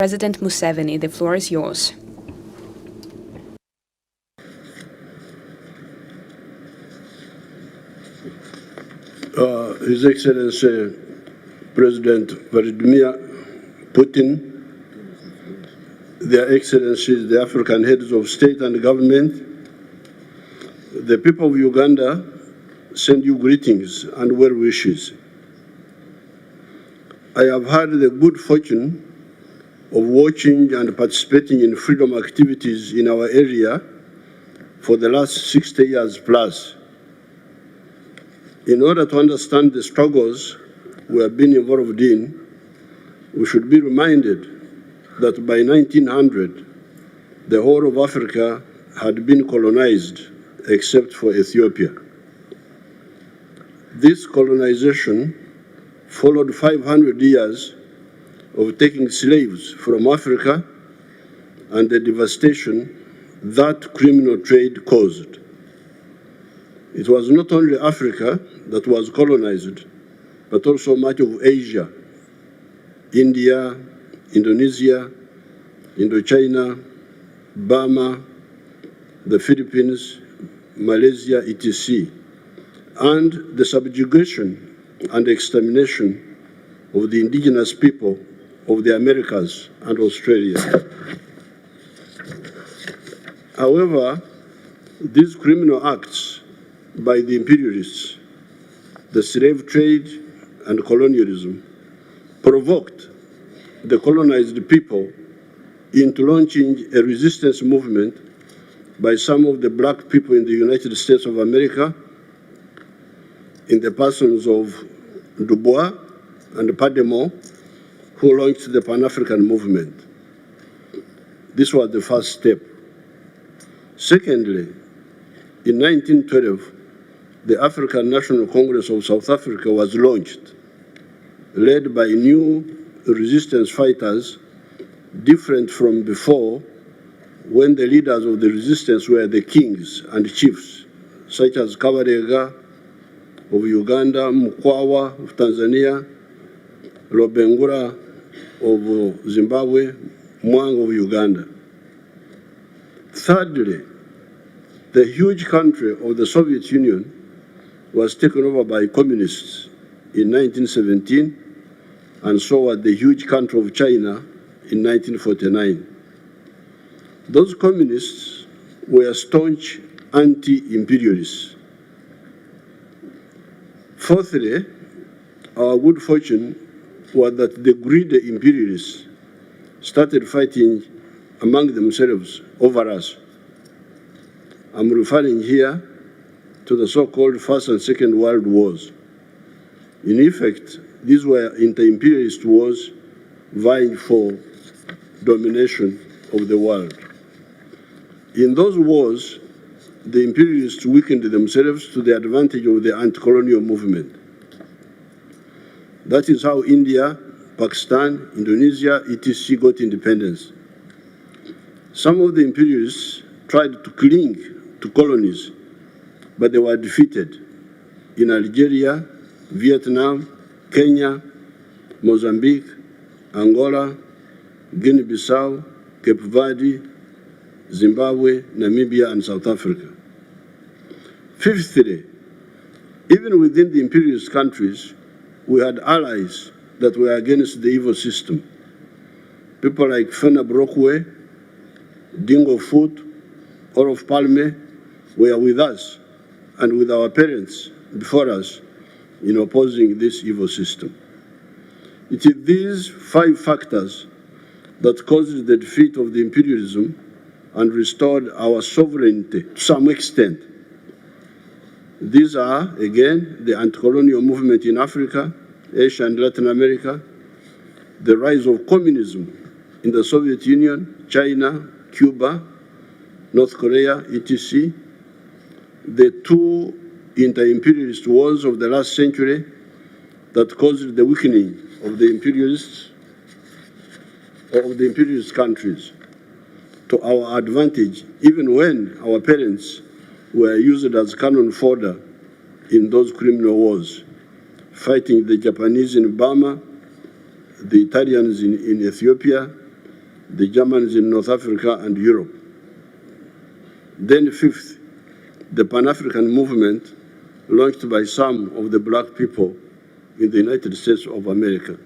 President Museveni, the floor is yours. His Excellency President Vladimir Putin, Their Excellencies, the African heads of state and government, the people of Uganda send you greetings and well wishes. I have had the good fortune of watching and participating in freedom activities in our area for the last 60 years plus. In order to understand the struggles we have been involved in, we should be reminded that by 1900, the whole of Africa had been colonized except for Ethiopia. This colonization followed 500 years of taking slaves from Africa and the devastation that criminal trade caused. It was not only Africa that was colonized, but also much of Asia, India, Indonesia, Indochina, Burma, the Philippines, Malaysia, etc., and the subjugation and extermination of the indigenous people of the Americas and Australia. However, these criminal acts by the imperialists, the slave trade and colonialism, provoked the colonized people into launching a resistance movement by some of the black people in the United States of America, in the persons of Du Bois and Pademont, who launched the Pan-African movement. This was the first step. Secondly, in 1912, the African National Congress of South Africa was launched, led by new resistance fighters, different from before, when the leaders of the resistance were the kings and chiefs, such as Kabarega of Uganda, Mkwawa of Tanzania, Lobengura of Zimbabwe, Mwanga of Uganda. Thirdly, the huge country of the Soviet Union was taken over by communists in 1917, and so was the huge country of China in 1949. Those communists were staunch anti-imperialists. Fourthly, our good fortune was that the greedy imperialists started fighting among themselves over us. I'm referring here to the so-called First and Second World Wars. In effect, these were inter-imperialist wars vying for domination of the world. In those wars, the imperialists weakened themselves to the advantage of the anti-colonial movement. That is how India, Pakistan, Indonesia, etc. got independence. Some of the imperialists tried to cling to colonies, but they were defeated in Algeria, Vietnam, Kenya, Mozambique, Angola, Guinea-Bissau, Cape Verde, Zimbabwe, Namibia, and South Africa. Fifthly, even within the imperialist countries, we had allies that were against the evil system. People like Fena Brockway, Dingo Foot, Olof Palme were with us and with our parents before us in opposing this evil system. It is these 5 factors that caused the defeat of the imperialism and restored our sovereignty to some extent. These are, again, the anti-colonial movement in Africa, Asia, and Latin America, the rise of communism in the Soviet Union, China, Cuba, North Korea, etc., the 2 inter-imperialist wars of the last century that caused the weakening of the imperialist countries to our advantage, even when our parents were used as cannon fodder in those criminal wars, fighting the Japanese in Burma, the Italians in Ethiopia, the Germans in North Africa and Europe. Then fifth, the Pan-African movement launched by some of the black people in the United States of America,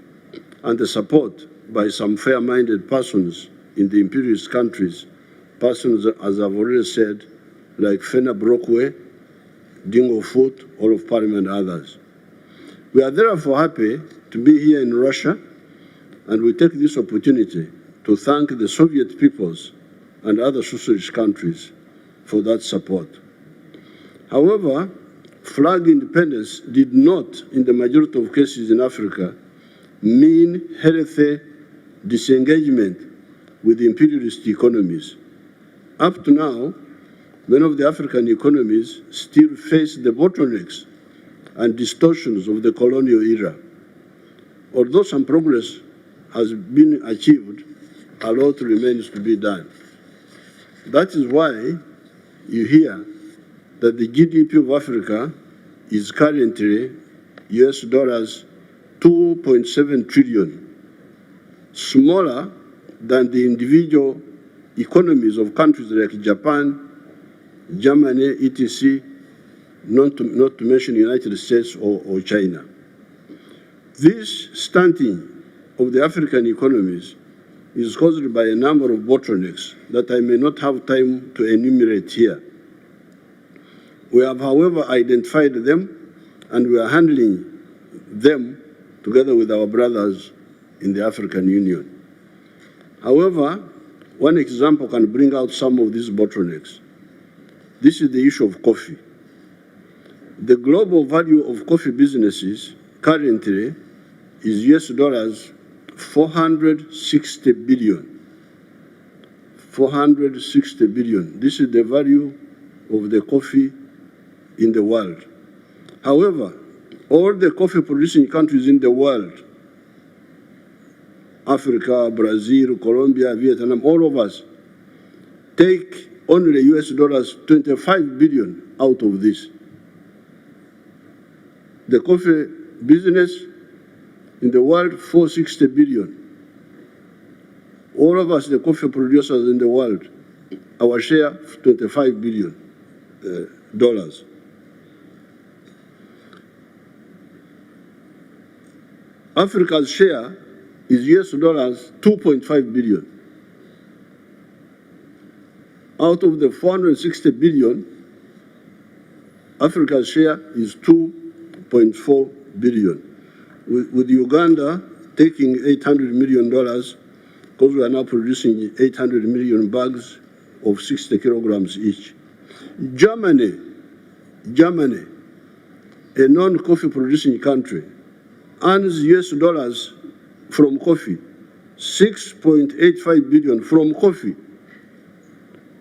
and the support by some fair-minded persons in the imperialist countries, persons, as I've already said, like Fena Brockway, Dingo Foot, all of Parliament, and others. We are therefore happy to be here in Russia, and we take this opportunity to thank the Soviet peoples and other socialist countries for that support. However, flag independence did not, in the majority of cases in Africa, mean healthy disengagement with imperialist economies. Up to now, many of the African economies still face the bottlenecks and distortions of the colonial era. Although some progress has been achieved, a lot remains to be done. That is why you hear that the GDP of Africa is currently US dollars 2.7 trillion, smaller than the individual economies of countries like Japan, Germany, etc., not to mention the United States or China. This stunting of the African economies is caused by a number of bottlenecks that I may not have time to enumerate here. We have, however, identified them, and we are handling them together with our brothers in the African Union. However, one example can bring out some of these bottlenecks. This is the issue of coffee. The global value of coffee businesses currently is US dollars 460 billion. 460 billion. This is the value of the coffee in the world. However, all the coffee producing countries in the world, Africa, Brazil, Colombia, Vietnam, all of us, take only US dollars 25 billion out of this. The coffee business in the world, 460 billion. All of us, the coffee producers in the world, our share, $25 billion dollars. Africa's share is US dollars 2.5 billion. Out of the 460 billion, Africa's share is 2.4 billion. With Uganda taking $800 million, because we are now producing 800 million bags of 60 kilograms each. Germany, a non-coffee producing country, earns US dollars from coffee, 6.85 billion from coffee,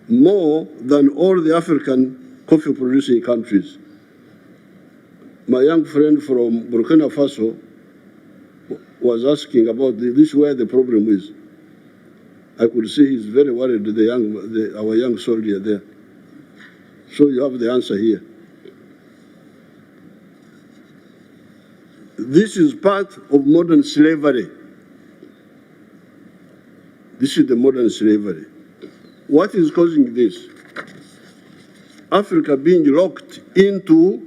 more than all the African coffee producing countries. My young friend from Burkina Faso was asking about this, where the problem is. I could see he's very worried, our young soldier there. So you have the answer here. This is part of modern slavery. This is the modern slavery. What is causing this? Africa being locked into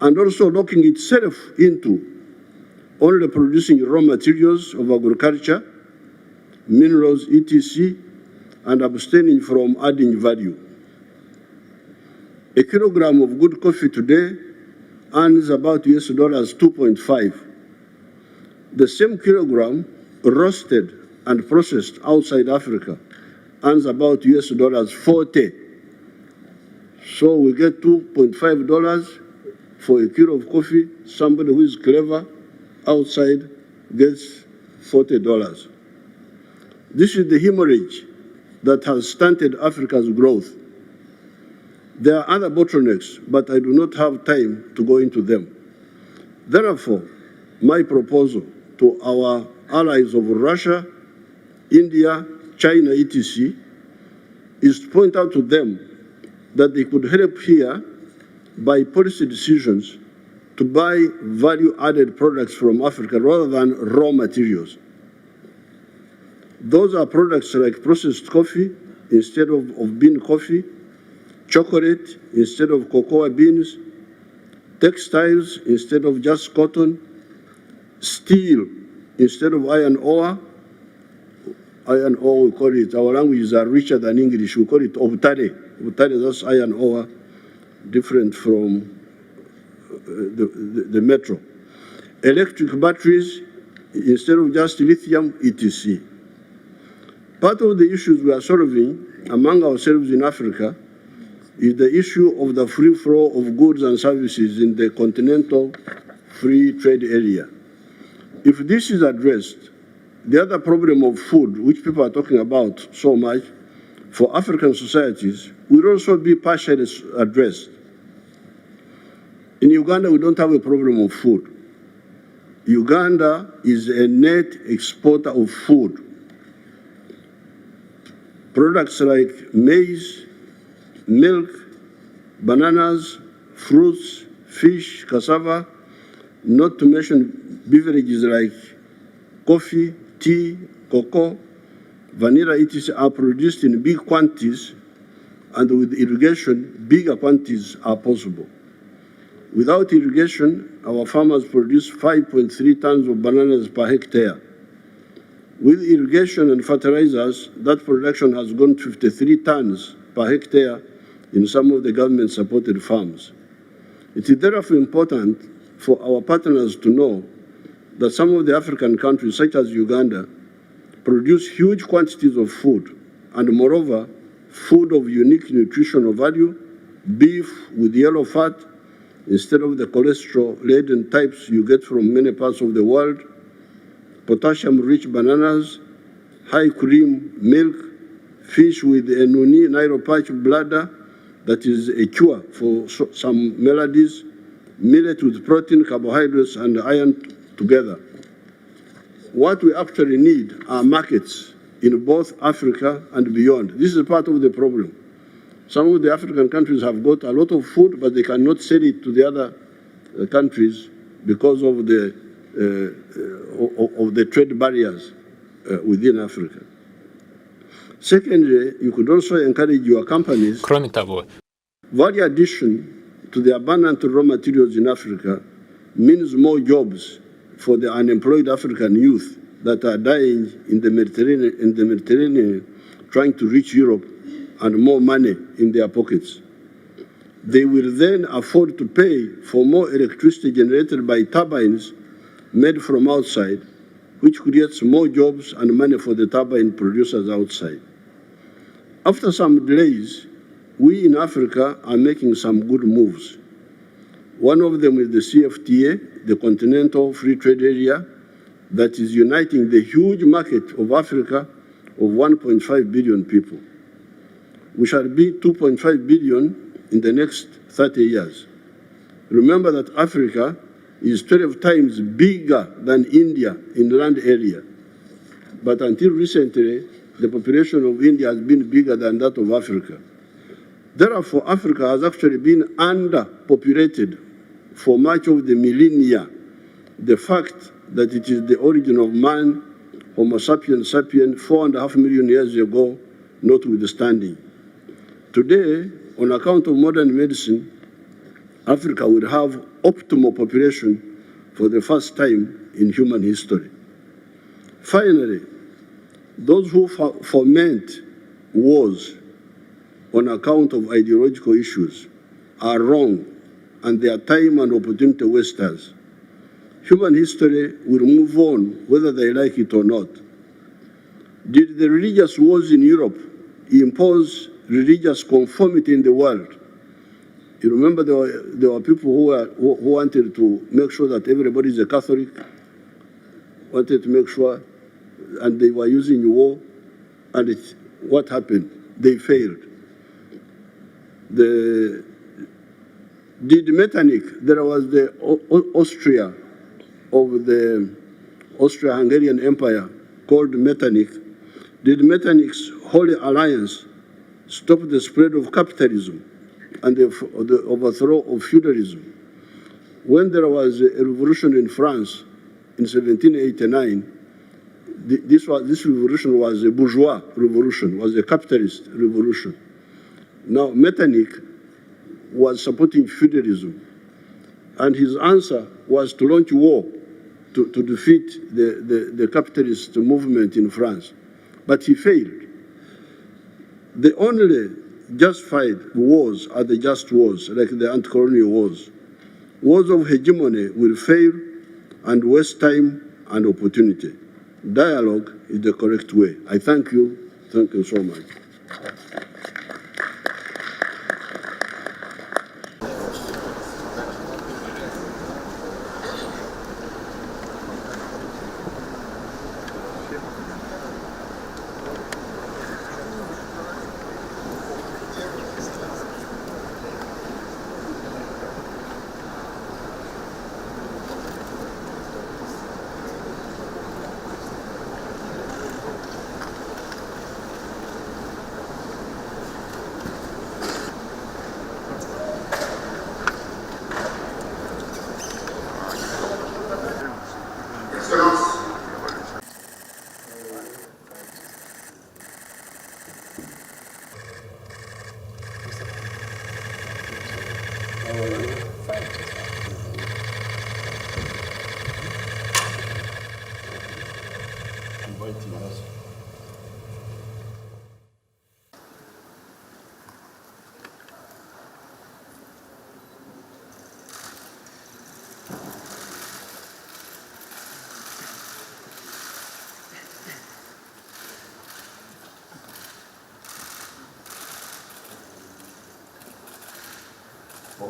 and also locking itself into only producing raw materials of agriculture, minerals, etc., and abstaining from adding value. A kilogram of good coffee today earns about US dollars 2.5. The same kilogram roasted and processed outside Africa earns about US dollars 40. So we get $2.5 for a kilo of coffee. Somebody who is clever outside gets $40. This is the hemorrhage that has stunted Africa's growth. There are other bottlenecks, but I do not have time to go into them. Therefore, my proposal to our allies of Russia, India, China, etc., is to point out to them that they could help here by policy decisions to buy value-added products from Africa rather than raw materials. Those are products like processed coffee instead of bean coffee, chocolate instead of cocoa beans, textiles instead of just cotton, steel instead of iron ore. Iron ore, we call it, our languages are richer than English, we call it obtare. Obtare, that's iron ore, different from the metal. Electric batteries instead of just lithium, etc. Part of the issues we are solving among ourselves in Africa is the issue of the free flow of goods and services in the continental free trade area. If this is addressed, the other problem of food, which people are talking about so much, for African societies, will also be partially addressed. In Uganda, we don't have a problem of food. Uganda is a net exporter of food. Products like maize, milk, bananas, fruits, fish, cassava, not to mention beverages like coffee, tea, cocoa, vanilla, etc. are produced in big quantities, and with irrigation, bigger quantities are possible. Without irrigation, our farmers produce 5.3 tons of bananas per hectare. With irrigation and fertilizers, that production has gone 53 tons per hectare in some of the government-supported farms. It is therefore important for our partners to know that some of the African countries, such as Uganda, produce huge quantities of food, and moreover, food of unique nutritional value, beef with yellow fat, instead of the cholesterol-laden types you get from many parts of the world, potassium-rich bananas, high cream milk, fish with a nuni, Nairopatch bladder, that is a cure for some maladies, millet with protein, carbohydrates, and iron together. What we actually need are markets in both Africa and beyond. This is part of the problem. Some of the African countries have got a lot of food, but they cannot sell it to the other countries because of the trade barriers within Africa. Secondly, you could also encourage your companies. Кроме того, Value addition to the abundant raw materials in Africa means more jobs for the unemployed African youth that are dying in the Mediterranean trying to reach Europe, and more money in their pockets. They will then afford to pay for more electricity generated by turbines made from outside, which creates more jobs and money for the turbine producers outside. After some delays, we in Africa are making some good moves. One of them is the CFTA, the Continental Free Trade Area, that is uniting the huge market of Africa of 1.5 billion people. We shall be 2.5 billion in the next 30 years. Remember that Africa is 12 times bigger than India in land area. But until recently, the population of India has been bigger than that of Africa. Therefore, Africa has actually been underpopulated for much of the millennia. The fact that it is the origin of man, Homo sapiens sapiens, 4.5 million years ago, notwithstanding. Today, on account of modern medicine, Africa will have optimal population for the first time in human history. Finally, those who foment wars on account of ideological issues are wrong, and they are time and opportunity wasters. Human history will move on whether they like it or not. Did the religious wars in Europe impose religious conformity in the world? You remember there were people who wanted to make sure that everybody is a Catholic, wanted to make sure, and they were using war, and what happened? They failed. Did Metternich, there was the Austria of the Austro-Hungarian Empire called Metternich. Did Metternich's Holy Alliance stop the spread of capitalism and the overthrow of feudalism? When there was a revolution in France in 1789, This revolution was a bourgeois revolution, was a capitalist revolution. Now, Metternich was supporting feudalism, and his answer was to launch war to defeat the capitalist movement in France. But he failed. The only justified wars are the just wars, like the anti-colonial wars. Wars of hegemony will fail and waste time and opportunity. Dialogue is the correct way. I thank you. Thank you so much.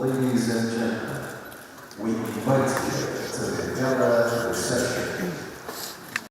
Ladies and gentlemen, we invite you